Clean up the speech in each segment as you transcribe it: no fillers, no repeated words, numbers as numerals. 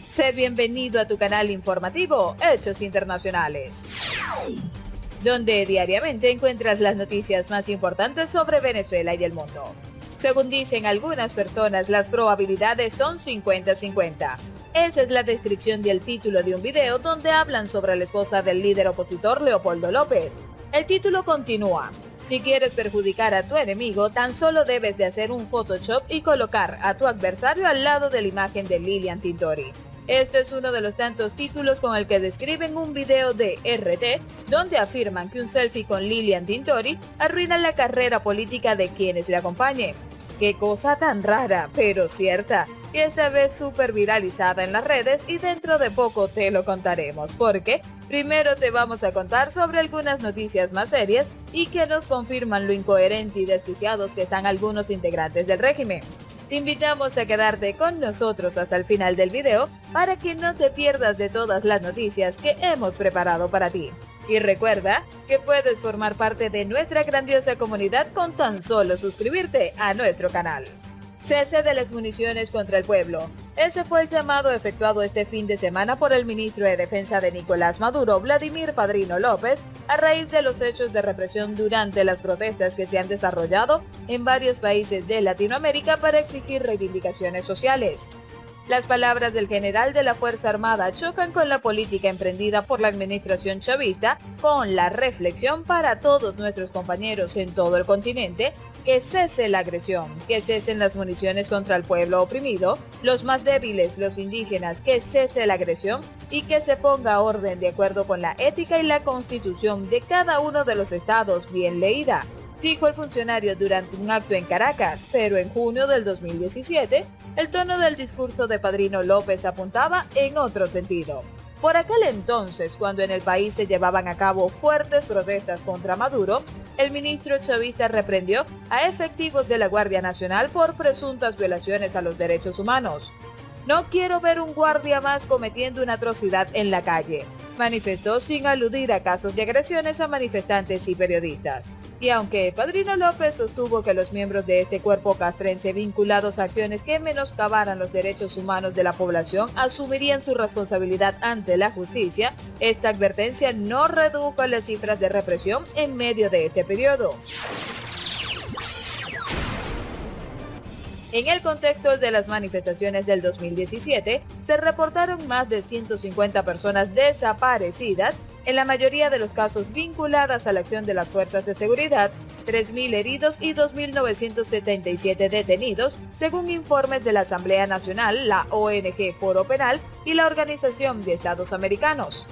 Sé bienvenido a tu canal informativo Hechos Internacionales, donde diariamente encuentras las noticias más importantes sobre Venezuela y el mundo. Según dicen algunas personas, las probabilidades son 50-50. Esa es la descripción del título de un video donde hablan sobre la esposa del líder opositor Leopoldo López. El título continúa: si quieres perjudicar a tu enemigo, tan solo debes de hacer un Photoshop y colocar a tu adversario al lado de la imagen de Lilian Tintori. Este es uno de los tantos títulos con el que describen un video de RT, donde afirman que un selfie con Lilian Tintori arruina la carrera política de quienes le acompañen. Qué cosa tan rara, pero cierta, y esta vez súper viralizada en las redes, y dentro de poco te lo contaremos, porque primero te vamos a contar sobre algunas noticias más serias y que nos confirman lo incoherente y desquiciados que están algunos integrantes del régimen. Te invitamos a quedarte con nosotros hasta el final del video para que no te pierdas de todas las noticias que hemos preparado para ti. Y recuerda que puedes formar parte de nuestra grandiosa comunidad con tan solo suscribirte a nuestro canal. Cese de las municiones contra el pueblo. Ese fue el llamado efectuado este fin de semana por el ministro de Defensa de Nicolás Maduro, Vladimir Padrino López, a raíz de los hechos de represión durante las protestas que se han desarrollado en varios países de Latinoamérica para exigir reivindicaciones sociales. Las palabras del general de la Fuerza Armada chocan con la política emprendida por la administración chavista, con la reflexión para todos nuestros compañeros en todo el continente: que cese la agresión, que cesen las municiones contra el pueblo oprimido, los más débiles, los indígenas, que cese la agresión y que se ponga orden de acuerdo con la ética y la constitución de cada uno de los estados, bien leída, dijo el funcionario durante un acto en Caracas, pero en junio del 2017, el tono del discurso de Padrino López apuntaba en otro sentido. Por aquel entonces, cuando en el país se llevaban a cabo fuertes protestas contra Maduro, el ministro chavista reprendió a efectivos de la Guardia Nacional por presuntas violaciones a los derechos humanos. No quiero ver un guardia más cometiendo una atrocidad en la calle, manifestó sin aludir a casos de agresiones a manifestantes y periodistas. Y aunque Padrino López sostuvo que los miembros de este cuerpo castrense vinculados a acciones que menoscabaran los derechos humanos de la población asumirían su responsabilidad ante la justicia, esta advertencia no redujo las cifras de represión en medio de este periodo. En el contexto de las manifestaciones del 2017, se reportaron más de 150 personas desaparecidas, en la mayoría de los casos vinculadas a la acción de las fuerzas de seguridad, 3.000 heridos y 2.977 detenidos, según informes de la Asamblea Nacional, la ONG Foro Penal y la Organización de Estados Americanos.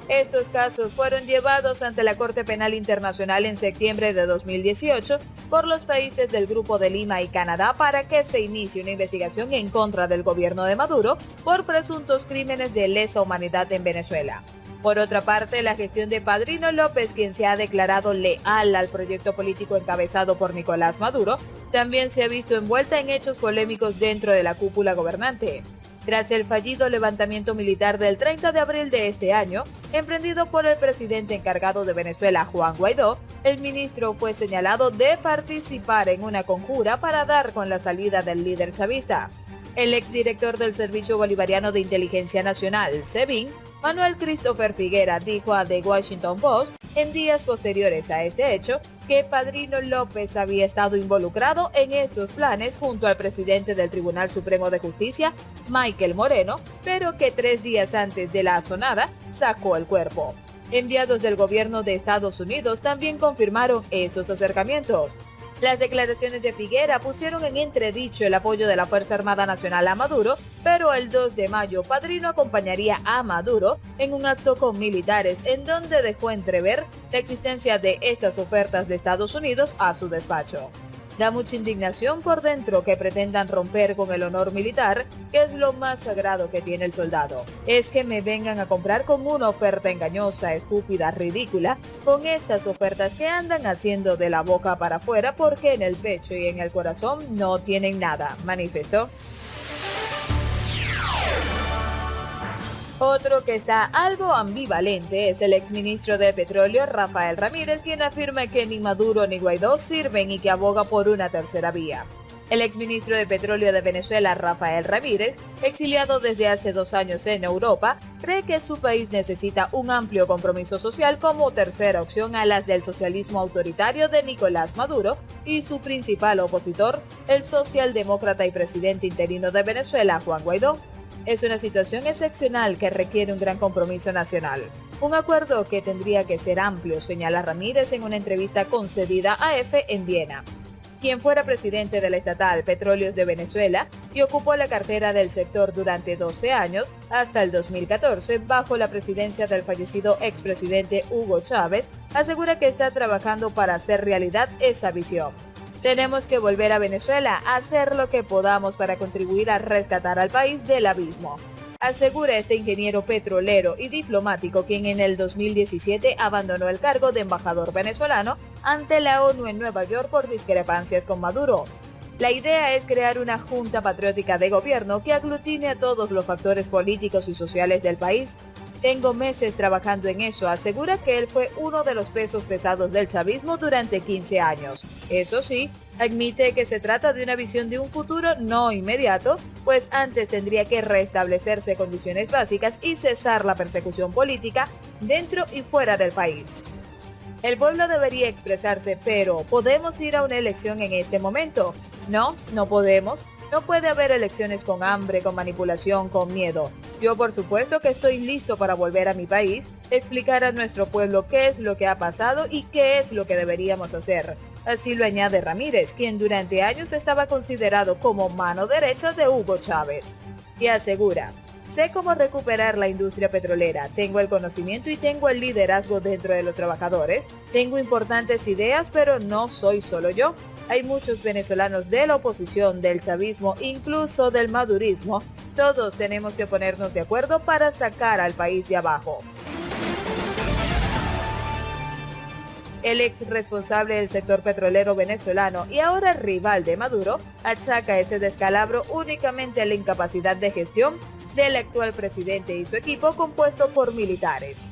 Estos casos fueron llevados ante la Corte Penal Internacional en septiembre de 2018 por los países del Grupo de Lima y Canadá para que se inicie una investigación en contra del gobierno de Maduro por presuntos crímenes de lesa humanidad en Venezuela. Por otra parte, la gestión de Padrino López, quien se ha declarado leal al proyecto político encabezado por Nicolás Maduro, también se ha visto envuelta en hechos polémicos dentro de la cúpula gobernante. Tras el fallido levantamiento militar del 30 de abril de este año, emprendido por el presidente encargado de Venezuela, Juan Guaidó, el ministro fue señalado de participar en una conjura para dar con la salida del líder chavista. El exdirector del Servicio Bolivariano de Inteligencia Nacional, SEBIN, Manuel Christopher Figuera, dijo a The Washington Post, en días posteriores a este hecho, que Padrino López había estado involucrado en estos planes junto al presidente del Tribunal Supremo de Justicia, Michael Moreno, pero que 3 días antes de la asonada sacó el cuerpo. Enviados del gobierno de Estados Unidos también confirmaron estos acercamientos. Las declaraciones de Figuera pusieron en entredicho el apoyo de la Fuerza Armada Nacional a Maduro, pero el 2 de mayo Padrino acompañaría a Maduro en un acto con militares en donde dejó entrever la existencia de estas ofertas de Estados Unidos a su despacho. Da mucha indignación por dentro que pretendan romper con el honor militar, que es lo más sagrado que tiene el soldado. Es que me vengan a comprar con una oferta engañosa, estúpida, ridícula, con esas ofertas que andan haciendo de la boca para afuera porque en el pecho y en el corazón no tienen nada, manifestó. Otro que está algo ambivalente es el exministro de Petróleo, Rafael Ramírez, quien afirma que ni Maduro ni Guaidó sirven y que aboga por una tercera vía. El exministro de Petróleo de Venezuela, Rafael Ramírez, exiliado desde hace 2 años en Europa, cree que su país necesita un amplio compromiso social como tercera opción a las del socialismo autoritario de Nicolás Maduro y su principal opositor, el socialdemócrata y presidente interino de Venezuela, Juan Guaidó. Es una situación excepcional que requiere un gran compromiso nacional. Un acuerdo que tendría que ser amplio, señala Ramírez en una entrevista concedida a EFE en Viena. Quien fuera presidente de la estatal Petróleos de Venezuela y ocupó la cartera del sector durante 12 años, hasta el 2014, bajo la presidencia del fallecido expresidente Hugo Chávez, asegura que está trabajando para hacer realidad esa visión. Tenemos que volver a Venezuela a hacer lo que podamos para contribuir a rescatar al país del abismo, asegura este ingeniero petrolero y diplomático, quien en el 2017 abandonó el cargo de embajador venezolano ante la ONU en Nueva York por discrepancias con Maduro. La idea es crear una junta patriótica de gobierno que aglutine a todos los factores políticos y sociales del país. Tengo meses trabajando en eso, asegura que él fue uno de los pesos pesados del chavismo durante 15 años. Eso sí, admite que se trata de una visión de un futuro no inmediato, pues antes tendría que restablecerse condiciones básicas y cesar la persecución política dentro y fuera del país. El pueblo debería expresarse, pero ¿podemos ir a una elección en este momento? No, no podemos. No puede haber elecciones con hambre, con manipulación, con miedo. Yo por supuesto que estoy listo para volver a mi país, explicar a nuestro pueblo qué es lo que ha pasado y qué es lo que deberíamos hacer. Así lo añade Ramírez, quien durante años estaba considerado como mano derecha de Hugo Chávez. Y asegura: sé cómo recuperar la industria petrolera, tengo el conocimiento y tengo el liderazgo dentro de los trabajadores, tengo importantes ideas, pero no soy solo yo. Hay muchos venezolanos de la oposición, del chavismo, incluso del madurismo. Todos tenemos que ponernos de acuerdo para sacar al país de abajo. El ex responsable del sector petrolero venezolano y ahora rival de Maduro achaca ese descalabro únicamente a la incapacidad de gestión del actual presidente y su equipo compuesto por militares.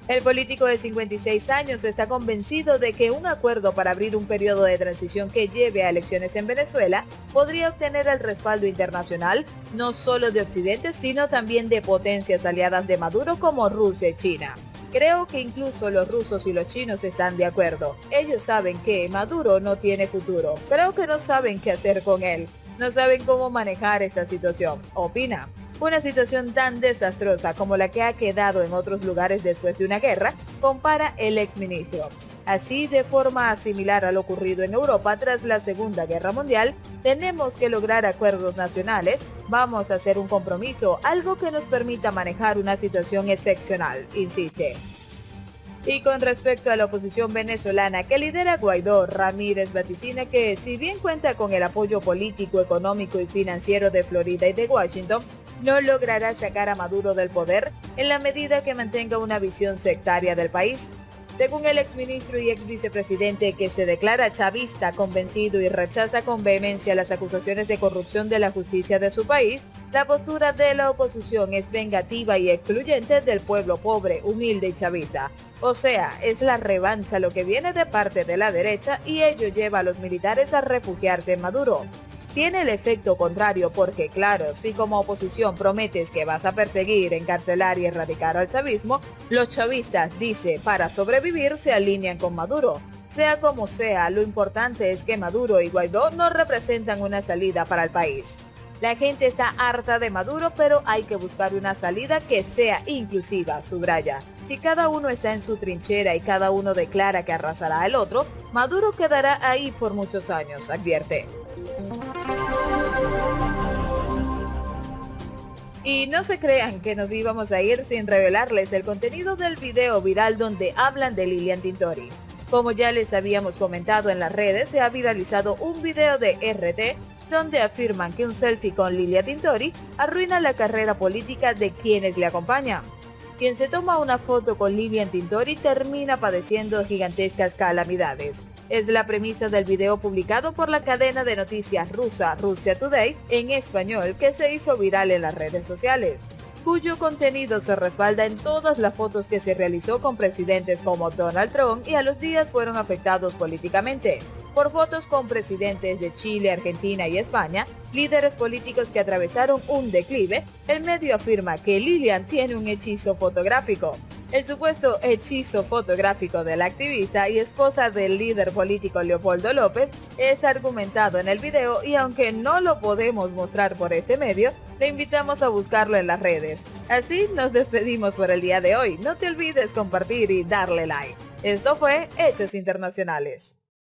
El político de 56 años está convencido de que un acuerdo para abrir un periodo de transición que lleve a elecciones en Venezuela podría obtener el respaldo internacional, no solo de Occidente, sino también de potencias aliadas de Maduro como Rusia y China. Creo que incluso los rusos y los chinos están de acuerdo. Ellos saben que Maduro no tiene futuro. Creo que no saben qué hacer con él. No saben cómo manejar esta situación, opina. Una situación tan desastrosa como la que ha quedado en otros lugares después de una guerra, compara el exministro. Así, de forma similar a lo ocurrido en Europa tras la Segunda Guerra Mundial, tenemos que lograr acuerdos nacionales, vamos a hacer un compromiso, algo que nos permita manejar una situación excepcional, insiste. Y con respecto a la oposición venezolana que lidera Guaidó, Ramírez vaticina que, si bien cuenta con el apoyo político, económico y financiero de Florida y de Washington, no logrará sacar a Maduro del poder en la medida que mantenga una visión sectaria del país. Según el exministro y exvicepresidente, que se declara chavista convencido y rechaza con vehemencia las acusaciones de corrupción de la justicia de su país, la postura de la oposición es vengativa y excluyente del pueblo pobre, humilde y chavista. O sea, es la revancha lo que viene de parte de la derecha y ello lleva a los militares a refugiarse en Maduro. Tiene el efecto contrario porque, claro, si como oposición prometes que vas a perseguir, encarcelar y erradicar al chavismo, los chavistas, dice, para sobrevivir se alinean con Maduro. Sea como sea, lo importante es que Maduro y Guaidó no representan una salida para el país. La gente está harta de Maduro, pero hay que buscar una salida que sea inclusiva, subraya. Si cada uno está en su trinchera y cada uno declara que arrasará al otro, Maduro quedará ahí por muchos años, advierte. Y no se crean que nos íbamos a ir sin revelarles el contenido del video viral donde hablan de Lilian Tintori. Como ya les habíamos comentado en las redes, se ha viralizado un video de RT donde afirman que un selfie con Lilian Tintori arruina la carrera política de quienes le acompañan. Quien se toma una foto con Lilian Tintori termina padeciendo gigantescas calamidades. Es la premisa del video publicado por la cadena de noticias rusa Russia Today en español que se hizo viral en las redes sociales, cuyo contenido se respalda en todas las fotos que se realizó con presidentes como Donald Trump y a los días fueron afectados políticamente. por fotos con presidentes de Chile, Argentina y España, líderes políticos que atravesaron un declive. El medio afirma que Lilian tiene un hechizo fotográfico. El supuesto hechizo fotográfico de la activista y esposa del líder político Leopoldo López es argumentado en el video, y aunque no lo podemos mostrar por este medio, le invitamos a buscarlo en las redes. Así nos despedimos por el día de hoy. No te olvides compartir y darle like. Esto fue Hechos Internacionales.